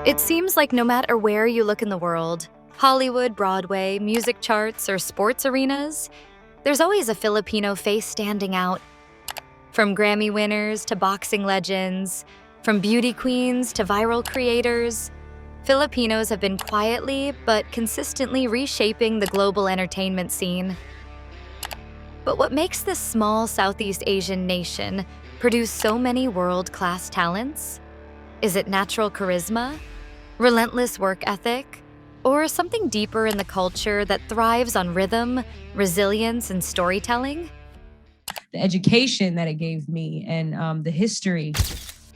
It seems like no matter where you look in the world, Hollywood, Broadway, music charts, or sports arenas, there's always a Filipino face standing out. From Grammy winners to boxing legends, from beauty queens to viral creators, Filipinos have been quietly but consistently reshaping the global entertainment scene. But what makes this small Southeast Asian nation produce so many world-class talents? Is it natural charisma, relentless work ethic, or something deeper in the culture that thrives on rhythm, resilience, and storytelling? The education that it gave me and the history.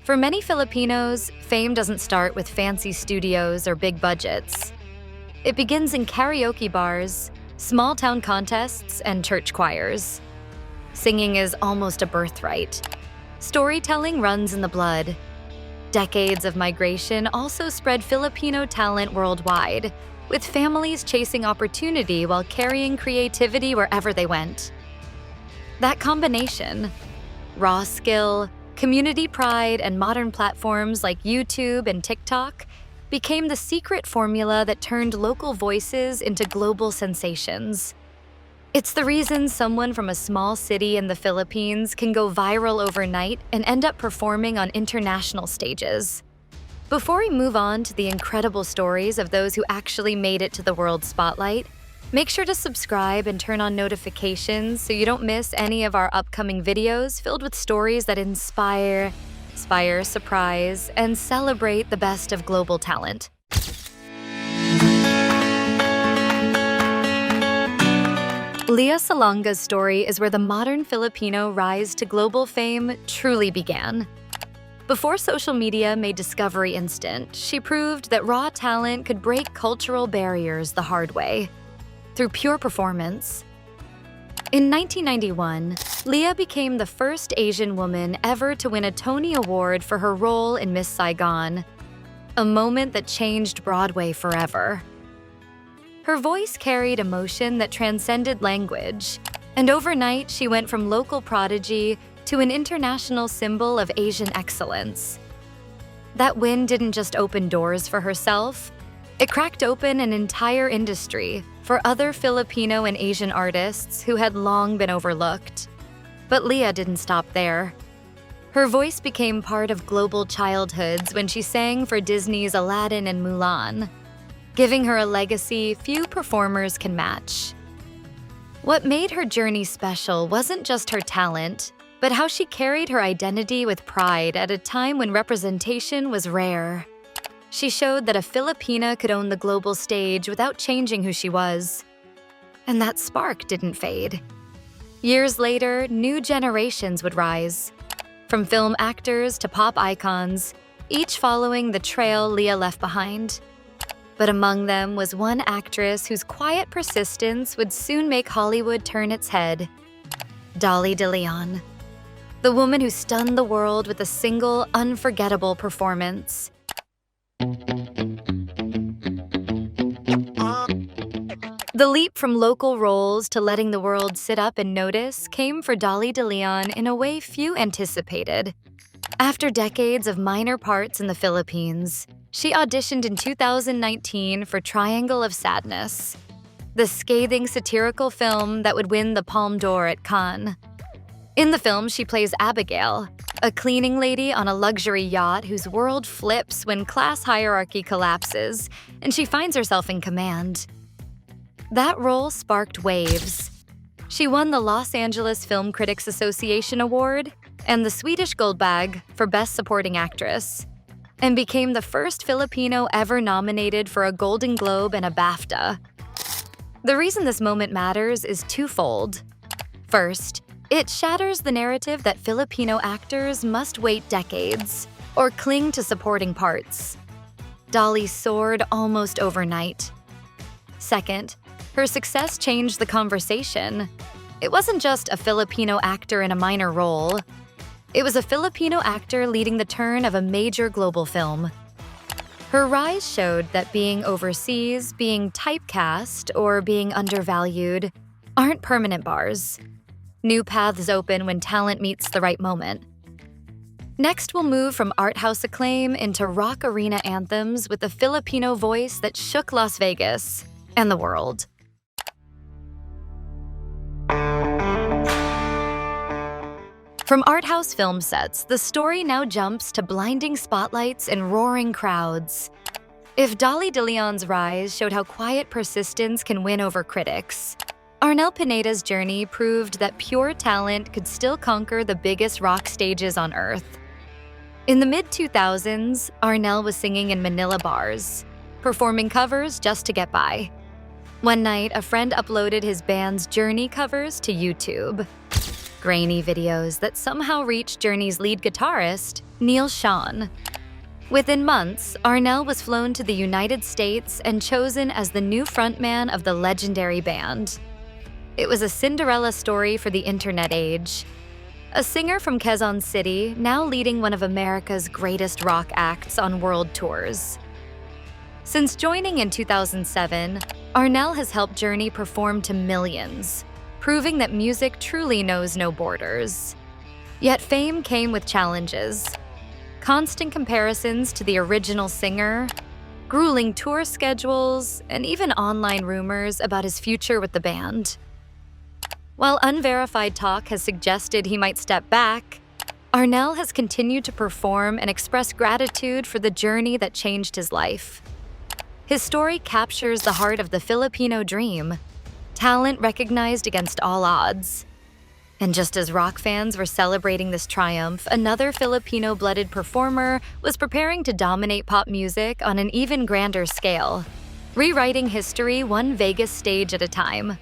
For many Filipinos, fame doesn't start with fancy studios or big budgets. It begins in karaoke bars, small-town contests, and church choirs. Singing is almost a birthright. Storytelling runs in the blood. Decades of migration also spread Filipino talent worldwide, with families chasing opportunity while carrying creativity wherever they went. That combination, raw skill, community pride, and modern platforms like YouTube and TikTok, became the secret formula that turned local voices into global sensations. It's the reason someone from a small city in the Philippines can go viral overnight and end up performing on international stages. Before we move on to the incredible stories of those who actually made it to the world spotlight, make sure to subscribe and turn on notifications so you don't miss any of our upcoming videos filled with stories that inspire, surprise, and celebrate the best of global talent. Lea Salonga's story is where the modern Filipino rise to global fame truly began. Before social media made discovery instant, she proved that raw talent could break cultural barriers the hard way, through pure performance. In 1991, Lea became the first Asian woman ever to win a Tony Award for her role in Miss Saigon, a moment that changed Broadway forever. Her voice carried emotion that transcended language, and overnight she went from local prodigy to an international symbol of Asian excellence. That win didn't just open doors for herself, it cracked open an entire industry for other Filipino and Asian artists who had long been overlooked. But Lea didn't stop there. Her voice became part of global childhoods when she sang for Disney's Aladdin and Mulan, giving her a legacy few performers can match. What made her journey special wasn't just her talent, but how she carried her identity with pride at a time when representation was rare. She showed that a Filipina could own the global stage without changing who she was. And that spark didn't fade. Years later, new generations would rise. From film actors to pop icons, each following the trail Lea left behind. But among them was one actress whose quiet persistence would soon make Hollywood turn its head. Dolly DeLeon. The woman who stunned the world with a single, unforgettable performance. The leap from local roles to letting the world sit up and notice came for Dolly de Leon in a way few anticipated. After decades of minor parts in the Philippines, she auditioned in 2019 for Triangle of Sadness, the scathing satirical film that would win the Palme d'Or at Cannes. In the film, she plays Abigail, a cleaning lady on a luxury yacht whose world flips when class hierarchy collapses and she finds herself in command. That role sparked waves. She won the Los Angeles Film Critics Association Award and the Swedish Guldbagge for Best Supporting Actress, and became the first Filipino ever nominated for a Golden Globe and a BAFTA. The reason this moment matters is twofold. First, it shatters the narrative that Filipino actors must wait decades or cling to supporting parts. Dolly soared almost overnight. Second, her success changed the conversation. It wasn't just a Filipino actor in a minor role. It was a Filipino actor leading the turn of a major global film. Her rise showed that being overseas, being typecast, or being undervalued aren't permanent bars. New paths open when talent meets the right moment. Next, we'll move from art house acclaim into rock arena anthems with a Filipino voice that shook Las Vegas and the world. From art house film sets, the story now jumps to blinding spotlights and roaring crowds. If Dolly DeLeon's rise showed how quiet persistence can win over critics, Arnel Pineda's journey proved that pure talent could still conquer the biggest rock stages on Earth. In the mid-2000s, Arnel was singing in Manila bars, performing covers just to get by. One night, a friend uploaded his band's Journey covers to YouTube. Grainy videos that somehow reached Journey's lead guitarist, Neil Schon. Within months, Arnel was flown to the United States and chosen as the new frontman of the legendary band. It was a Cinderella story for the internet age. A singer from Quezon City, now leading one of America's greatest rock acts on world tours. Since joining in 2007, Arnel has helped Journey perform to millions, proving that music truly knows no borders. Yet fame came with challenges. Constant comparisons to the original singer, grueling tour schedules, and even online rumors about his future with the band. While unverified talk has suggested he might step back, Arnel has continued to perform and express gratitude for the journey that changed his life. His story captures the heart of the Filipino dream, talent recognized against all odds. And just as rock fans were celebrating this triumph, another Filipino-blooded performer was preparing to dominate pop music on an even grander scale, rewriting history one Vegas stage at a time.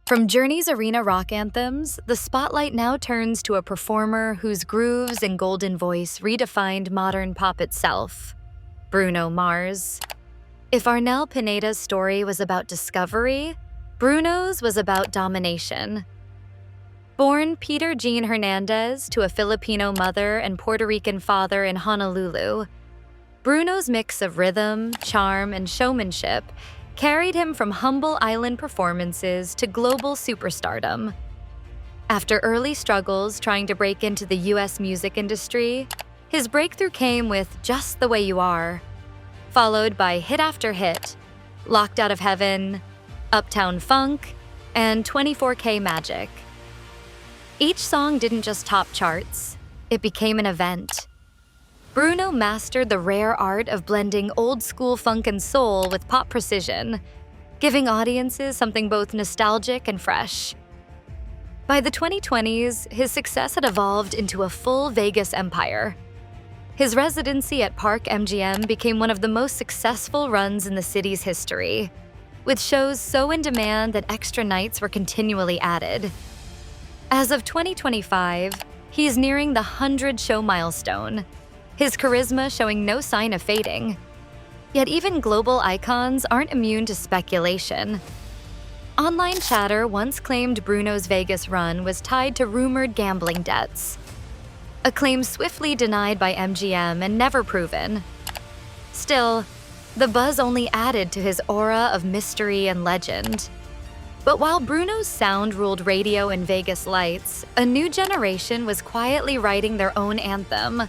From Journey's arena rock anthems, the spotlight now turns to a performer whose grooves and golden voice redefined modern pop itself, Bruno Mars. If Arnel Pineda's story was about discovery, Bruno's was about domination. Born Peter Jean Hernandez to a Filipino mother and Puerto Rican father in Honolulu, Bruno's mix of rhythm, charm, and showmanship carried him from humble island performances to global superstardom. After early struggles trying to break into the US music industry, his breakthrough came with Just the Way You Are, followed by hit after hit, Locked Out of Heaven, Uptown Funk, and 24K Magic. Each song didn't just top charts, it became an event. Bruno mastered the rare art of blending old-school funk and soul with pop precision, giving audiences something both nostalgic and fresh. By the 2020s, his success had evolved into a full Vegas empire. His residency at Park MGM became one of the most successful runs in the city's history, with shows so in demand that extra nights were continually added. As of 2025, he's nearing the 100-show milestone, his charisma showing no sign of fading. Yet even global icons aren't immune to speculation. Online chatter once claimed Bruno's Vegas run was tied to rumored gambling debts, a claim swiftly denied by MGM and never proven. Still, the buzz only added to his aura of mystery and legend. But while Bruno's sound ruled radio and Vegas lights, a new generation was quietly writing their own anthem,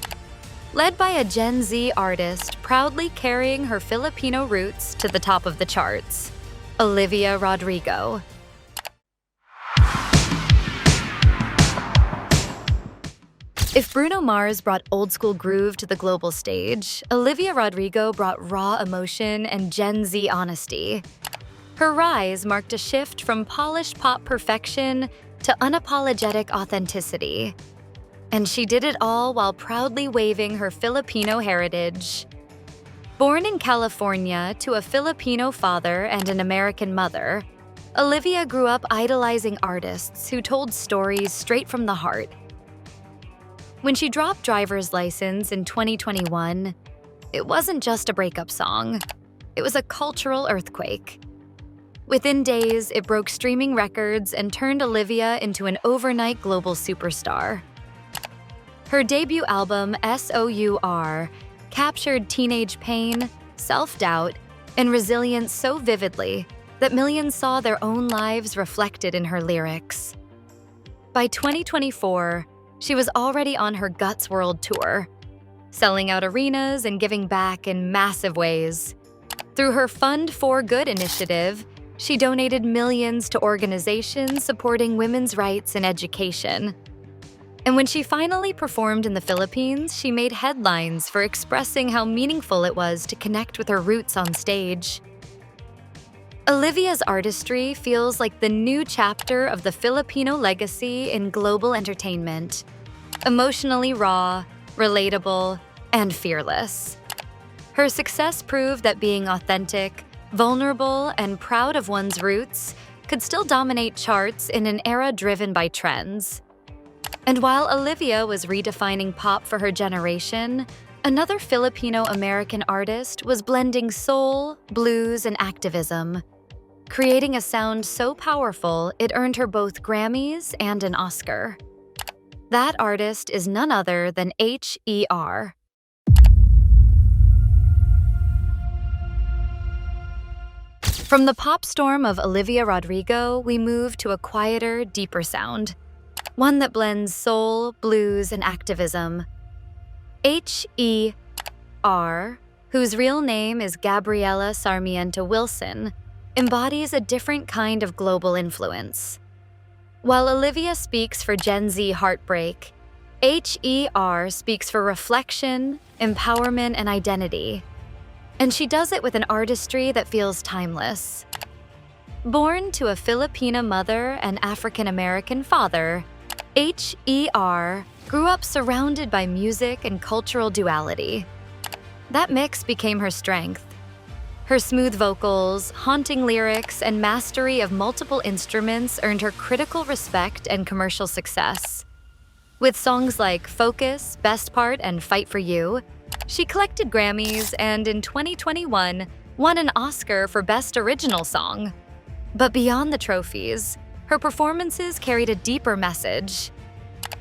led by a Gen Z artist proudly carrying her Filipino roots to the top of the charts, Olivia Rodrigo. If Bruno Mars brought old-school groove to the global stage, Olivia Rodrigo brought raw emotion and Gen Z honesty. Her rise marked a shift from polished pop perfection to unapologetic authenticity. And she did it all while proudly waving her Filipino heritage. Born in California to a Filipino father and an American mother, Olivia grew up idolizing artists who told stories straight from the heart. When she dropped Driver's License in 2021, it wasn't just a breakup song. It was a cultural earthquake. Within days, it broke streaming records and turned Olivia into an overnight global superstar. Her debut album, S.O.U.R., captured teenage pain, self-doubt, and resilience so vividly that millions saw their own lives reflected in her lyrics. By 2024, she was already on her Guts World Tour, selling out arenas and giving back in massive ways. Through her Fund for Good initiative, she donated millions to organizations supporting women's rights and education. And when she finally performed in the Philippines, she made headlines for expressing how meaningful it was to connect with her roots on stage. Olivia's artistry feels like the new chapter of the Filipino legacy in global entertainment. Emotionally raw, relatable, and fearless. Her success proved that being authentic, vulnerable, and proud of one's roots could still dominate charts in an era driven by trends. And while Olivia was redefining pop for her generation, another Filipino-American artist was blending soul, blues, and activism, creating a sound so powerful it earned her both Grammys and an Oscar. That artist is none other than H.E.R. From the pop storm of Olivia Rodrigo, we move to a quieter, deeper sound. One that blends soul, blues, and activism. H.E.R., whose real name is Gabriela Sarmiento Wilson, embodies a different kind of global influence. While Olivia speaks for Gen Z heartbreak, H.E.R. speaks for reflection, empowerment, and identity. And she does it with an artistry that feels timeless. Born to a Filipina mother and African-American father, H.E.R. grew up surrounded by music and cultural duality. That mix became her strength. Her smooth vocals, haunting lyrics, and mastery of multiple instruments earned her critical respect and commercial success. With songs like Focus, Best Part, and Fight for You, she collected Grammys and in 2021 won an Oscar for Best Original Song. But beyond the trophies, her performances carried a deeper message,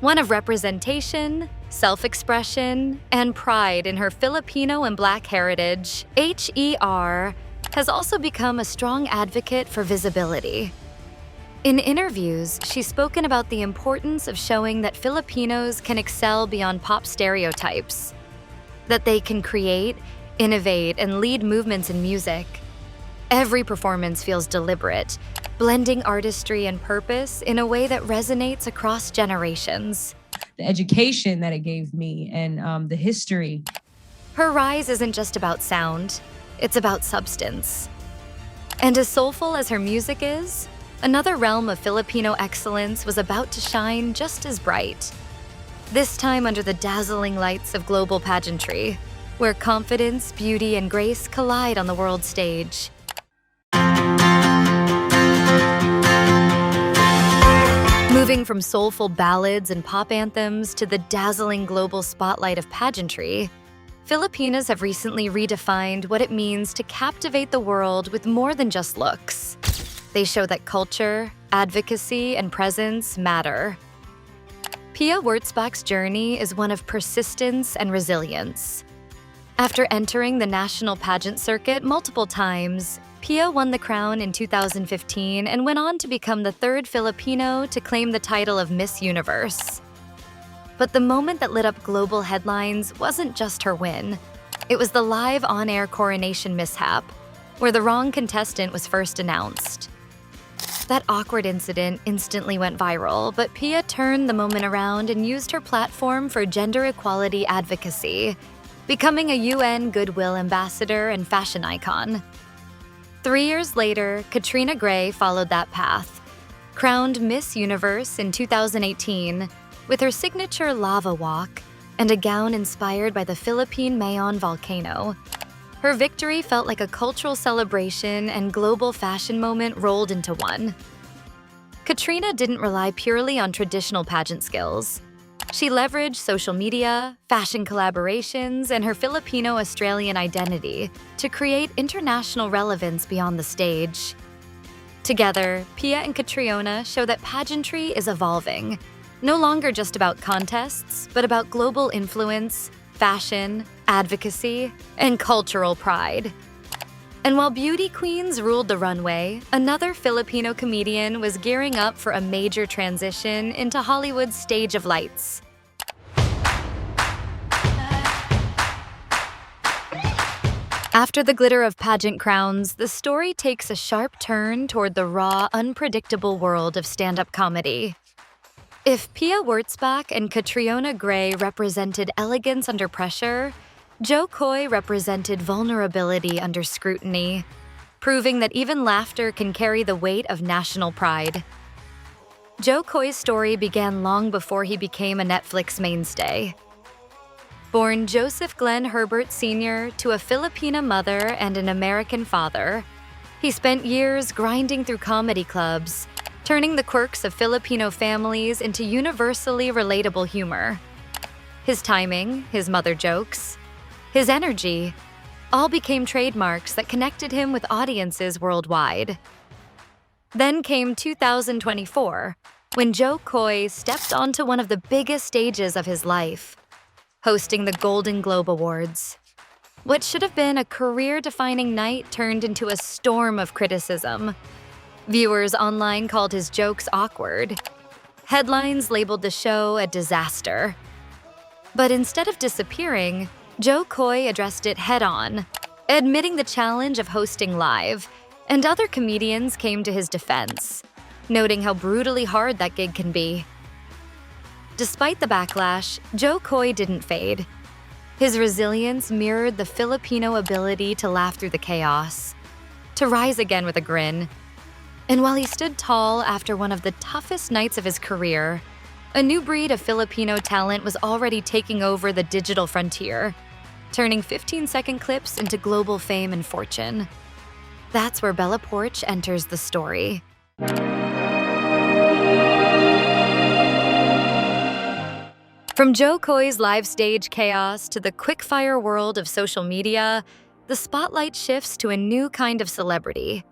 one of representation, self-expression, and pride in her Filipino and Black heritage. H.E.R. has also become a strong advocate for visibility. In interviews, she's spoken about the importance of showing that Filipinos can excel beyond pop stereotypes, that they can create, innovate, and lead movements in music. Every performance feels deliberate, blending artistry and purpose in a way that resonates across generations. The education that it gave me and the history. Her rise isn't just about sound, it's about substance. And as soulful as her music is, another realm of Filipino excellence was about to shine just as bright. This time under the dazzling lights of global pageantry, where confidence, beauty, and grace collide on the world stage. Moving from soulful ballads and pop anthems to the dazzling global spotlight of pageantry, Filipinas have recently redefined what it means to captivate the world with more than just looks. They show that culture, advocacy, and presence matter. Pia Wurtzbach's journey is one of persistence and resilience. After entering the national pageant circuit multiple times, Pia won the crown in 2015 and went on to become the third Filipino to claim the title of Miss Universe. But the moment that lit up global headlines wasn't just her win. It was the live on-air coronation mishap, where the wrong contestant was first announced. That awkward incident instantly went viral, but Pia turned the moment around and used her platform for gender equality advocacy, becoming a UN Goodwill Ambassador and fashion icon. 3 years later, Catriona Gray followed that path, crowned Miss Universe in 2018 with her signature lava walk and a gown inspired by the Philippine Mayon volcano. Her victory felt like a cultural celebration and global fashion moment rolled into one. Catriona didn't rely purely on traditional pageant skills. She leveraged social media, fashion collaborations, and her Filipino-Australian identity to create international relevance beyond the stage. Together, Pia and Catriona show that pageantry is evolving, no longer just about contests, but about global influence, fashion, advocacy, and cultural pride. And while beauty queens ruled the runway, another Filipino comedian was gearing up for a major transition into Hollywood's stage of lights. After the glitter of pageant crowns, the story takes a sharp turn toward the raw, unpredictable world of stand-up comedy. If Pia Wurtzbach and Catriona Gray represented elegance under pressure, Jo Koy represented vulnerability under scrutiny, proving that even laughter can carry the weight of national pride. Jo Koy's story began long before he became a Netflix mainstay. Born Joseph Glenn Herbert Sr. to a Filipina mother and an American father, he spent years grinding through comedy clubs, turning the quirks of Filipino families into universally relatable humor. His timing, his mother jokes, his energy, all became trademarks that connected him with audiences worldwide. Then came 2024, when Jo Koy stepped onto one of the biggest stages of his life, hosting the Golden Globe Awards. What should have been a career-defining night turned into a storm of criticism. Viewers online called his jokes awkward. Headlines labeled the show a disaster. But instead of disappearing, Jo Koy addressed it head-on, admitting the challenge of hosting live, and other comedians came to his defense, noting how brutally hard that gig can be. Despite the backlash, Jo Koy didn't fade. His resilience mirrored the Filipino ability to laugh through the chaos, to rise again with a grin. And while he stood tall after one of the toughest nights of his career, a new breed of Filipino talent was already taking over the digital frontier, turning 15-second clips into global fame and fortune. That's where Bella Poarch enters the story. From Jo Koy's live stage chaos to the quick-fire world of social media, the spotlight shifts to a new kind of celebrity,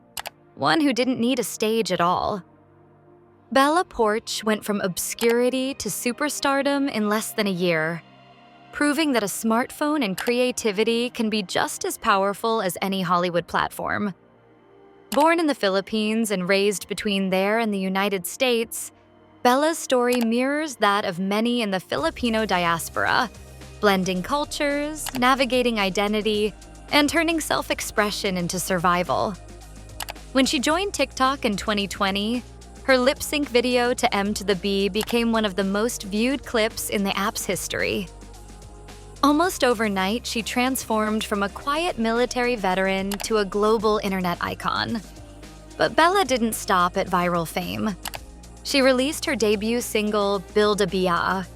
one who didn't need a stage at all. Bella Poarch went from obscurity to superstardom in less than a year, proving that a smartphone and creativity can be just as powerful as any Hollywood platform. Born in the Philippines and raised between there and the United States, Bella's story mirrors that of many in the Filipino diaspora, blending cultures, navigating identity, and turning self-expression into survival. When she joined TikTok in 2020, her lip-sync video to M to the B became one of the most viewed clips in the app's history. Almost overnight, she transformed from a quiet military veteran to a global internet icon. But Bella didn't stop at viral fame. She released her debut single, Build a Bia,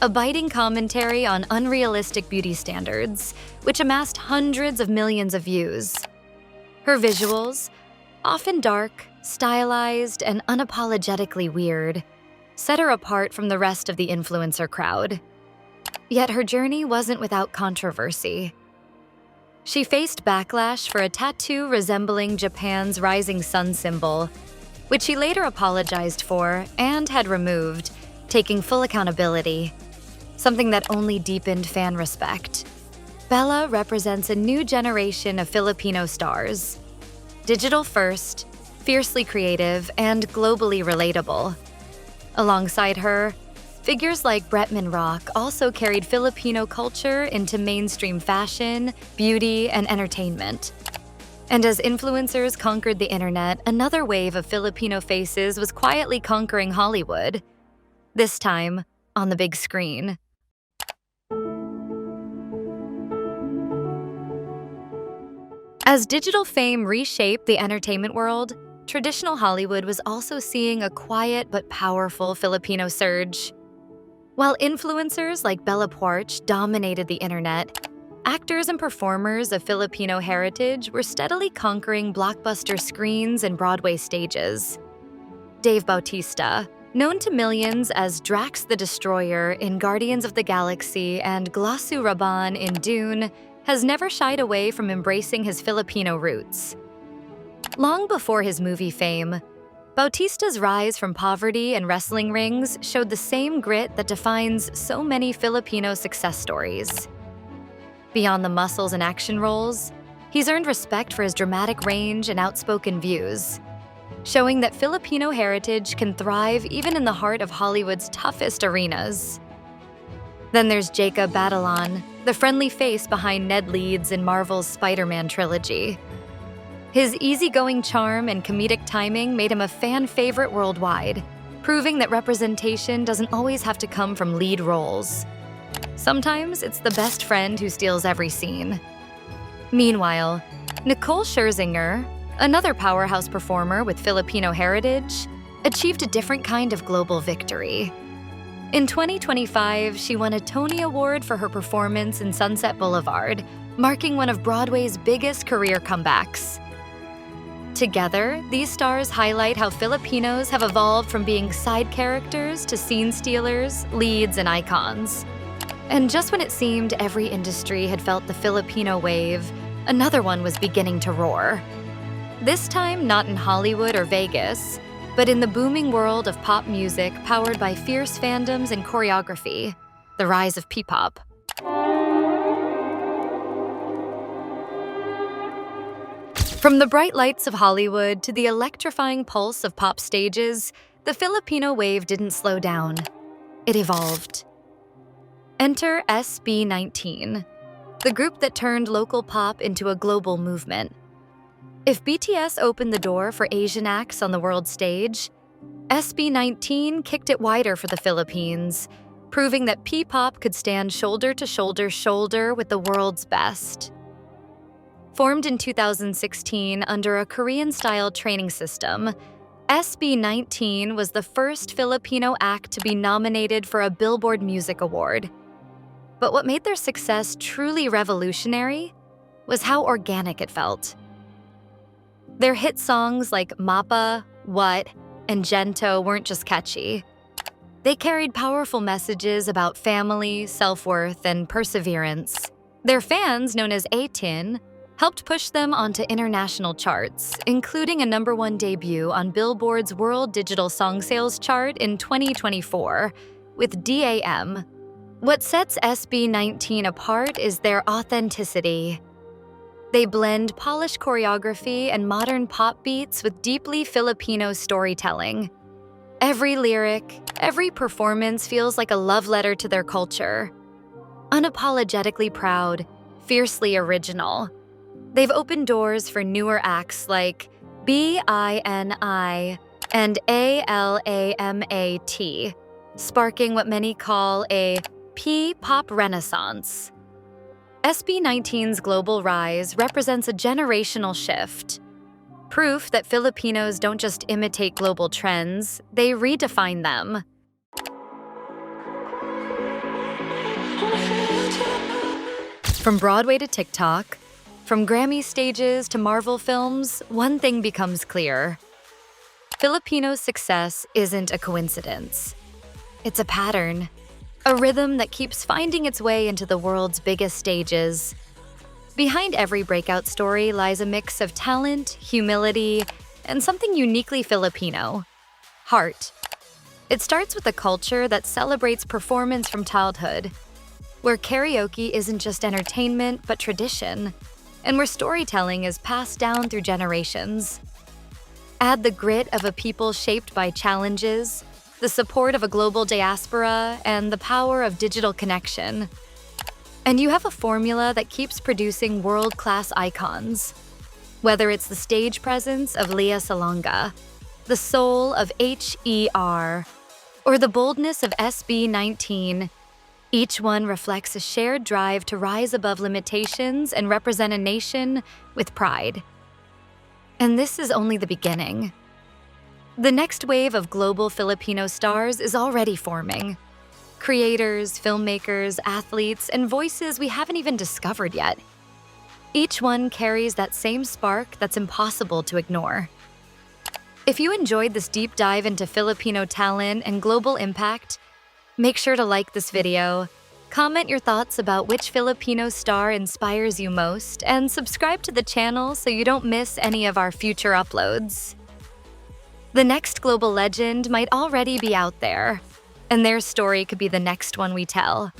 a biting commentary on unrealistic beauty standards, which amassed hundreds of millions of views. Her visuals, often dark, stylized, and unapologetically weird, set her apart from the rest of the influencer crowd. Yet her journey wasn't without controversy. She faced backlash for a tattoo resembling Japan's rising sun symbol, which she later apologized for and had removed, taking full accountability, something that only deepened fan respect. Bella represents a new generation of Filipino stars, digital first, fiercely creative, and globally relatable. Alongside her, figures like Bretman Rock also carried Filipino culture into mainstream fashion, beauty, and entertainment. And as influencers conquered the internet, another wave of Filipino faces was quietly conquering Hollywood, this time on the big screen. As digital fame reshaped the entertainment world, traditional Hollywood was also seeing a quiet but powerful Filipino surge. While influencers like Bella Poarch dominated the internet, actors and performers of Filipino heritage were steadily conquering blockbuster screens and Broadway stages. Dave Bautista, known to millions as Drax the Destroyer in Guardians of the Galaxy and Glasu Raban in Dune, has never shied away from embracing his Filipino roots. Long before his movie fame, Bautista's rise from poverty and wrestling rings showed the same grit that defines so many Filipino success stories. Beyond the muscles and action roles, He's earned respect for his dramatic range and outspoken views, showing that Filipino heritage can thrive even in the heart of Hollywood's toughest arenas. Then there's Jacob Batalon, the friendly face behind Ned Leeds in Marvel's Spider-Man trilogy. His easygoing charm and comedic timing made him a fan favorite worldwide, proving that representation doesn't always have to come from lead roles. Sometimes it's the best friend who steals every scene. Meanwhile, Nicole Scherzinger, another powerhouse performer with Filipino heritage, achieved a different kind of global victory. In 2025, she won a Tony Award for her performance in Sunset Boulevard, marking one of Broadway's biggest career comebacks. Together, these stars highlight how Filipinos have evolved from being side characters to scene stealers, leads, and icons. And just when it seemed every industry had felt the Filipino wave, another one was beginning to roar. This time not in Hollywood or Vegas, but in the booming world of pop music powered by fierce fandoms and choreography, the rise of P-pop. From the bright lights of Hollywood to the electrifying pulse of pop stages, the Filipino wave didn't slow down. It evolved. Enter SB19, the group that turned local pop into a global movement. If BTS opened the door for Asian acts on the world stage, SB19 kicked it wider for the Philippines, proving that P-pop could stand shoulder to shoulder with the world's best. Formed in 2016 under a Korean-style training system, SB19 was the first Filipino act to be nominated for a Billboard Music Award. But what made their success truly revolutionary was how organic it felt. Their hit songs like Mapa, What, and Gento weren't just catchy. They carried powerful messages about family, self-worth, and perseverance. Their fans, known as A-Tin, helped push them onto international charts, including a #1 debut on Billboard's World Digital Song Sales chart in 2024 with DAM. What sets SB19 apart is their authenticity. They blend polished choreography and modern pop beats with deeply Filipino storytelling. Every lyric, every performance feels like a love letter to their culture. Unapologetically proud, fiercely original. They've opened doors for newer acts like BINI and ALAMAT, sparking what many call a P-pop renaissance. SB19's global rise represents a generational shift. Proof that Filipinos don't just imitate global trends, they redefine them. From Broadway to TikTok, from Grammy stages to Marvel films, one thing becomes clear. Filipino success isn't a coincidence. It's a pattern, a rhythm that keeps finding its way into the world's biggest stages. Behind every breakout story lies a mix of talent, humility, and something uniquely Filipino: heart. It starts with a culture that celebrates performance from childhood, where karaoke isn't just entertainment but tradition, and where storytelling is passed down through generations. Add the grit of a people shaped by challenges, the support of a global diaspora, and the power of digital connection, and you have a formula that keeps producing world-class icons. Whether it's the stage presence of Leah Salonga, the soul of H.E.R, or the boldness of SB19, each one reflects a shared drive to rise above limitations and represent a nation with pride. And this is only the beginning. The next wave of global Filipino stars is already forming. Creators, filmmakers, athletes, and voices we haven't even discovered yet. Each one carries that same spark that's impossible to ignore. If you enjoyed this deep dive into Filipino talent and global impact, make sure to like this video, comment your thoughts about which Filipino star inspires you most, and subscribe to the channel so you don't miss any of our future uploads. The next global legend might already be out there, and their story could be the next one we tell.